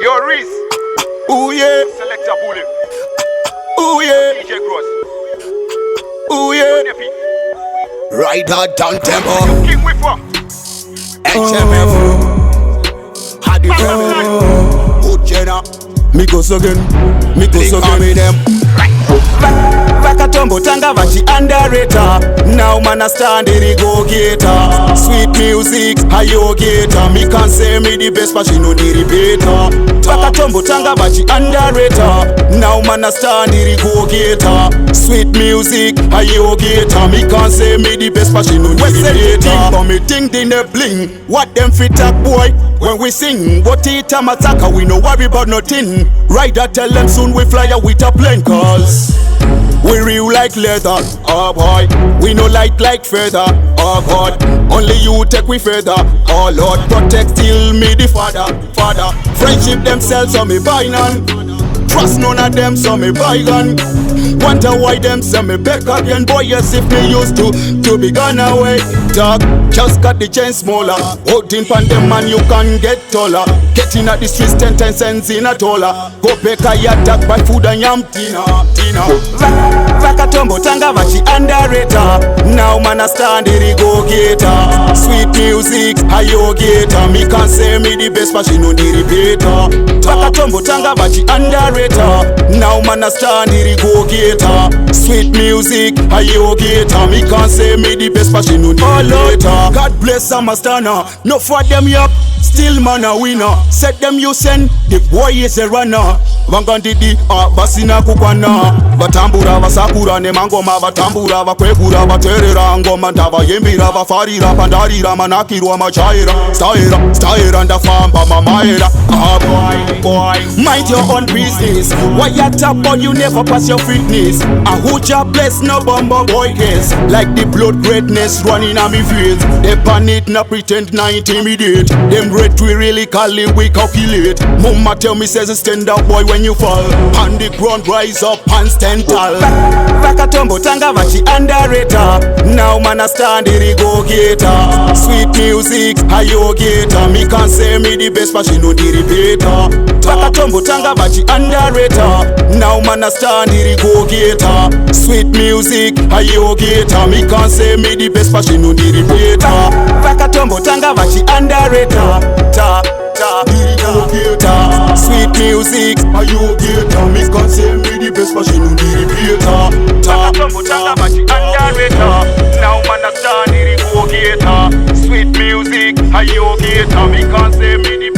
Yo, Reese. Ooh yeah. Selector Bullet. Ooh yeah. DJ Gross. Ooh yeah. Ride hard down tempo. King Whipper. HMF. Had it Good Jenna. Migos again. Migos again. Them. Vakatombo tanga vachi underrated. Now man a stand the go-getter. Sweet music, a yo-getter. Me can't say me the best but she know the repeater. Vakatombo tanga vachi underrated. Now man a stand the go-getter. Sweet music, a yo-getter. Me can't say me the best but she know the repeater. But me ting in the bling. What them fit up boy when we sing? But it a massacre, we no worry about nothing. Rider tell them soon we fly out with a plane cause we real like leather, oh boy. We no light like feather, oh God. Only you take we feather, oh Lord. Protect till me the father. Friendship themselves so me buy none. Trust none of them so me buy gun. Wonder why them say me back again. Boy yes if me used to be gone away. Dog, just got the chain smaller. Holding pan them man you can get taller. Getting at the streets 10 cents in a dollar. Go back a attack by food and yam tina. Vakatombo tanga vachi underrated. Now man a stand the go-getter. Sweet music, a yo-getter. Me can't say me the best but she know the repeater. Vakatombo tanga vachi underrated. Now man a stand the go-getter. Sweet music, a yo-getter. Me can't say me the best but she know the repeater. God bless Amastana. No for them yup. Still man a winner. Set them you send. The boy is a runner. Vangandidi basina kukwana. Batambura vasakura ne mangoma. Batambura vakwekura vaterera ngoma. Ndava yembira vafarira pandarira manakirwa machaira. Staira ndafamba mamaira. Ah boy. Mind your own business. Why you tap but you never pass your fitness. A who job bless no bumbo boy case. Like the blood greatness running on me veins. They pan it na pretend na intimidate. Them red we really call it we calculate. Mama tell me says stand up boy when you fall. On the ground rise up and stand tall. Vakatombo tanga vachi underrated. Now man a stand the go-getter. Sweet music, a yo-getter. Me can't say me the best but she know the repeater. Vakatombo tanga vachi underrated. Now man a stand the go-getter. Sweet music, a yo-getter. Me can't say me the best but she know the repeater. Vakatombo tanga vachi underrated. Sweet music, a yo-getter. Me can't say me the best but she know the repeater. Vakatombo tanga vachi underrated. Now man a stand the go-getter. Sweet music, a yo-getter. Me can't say me the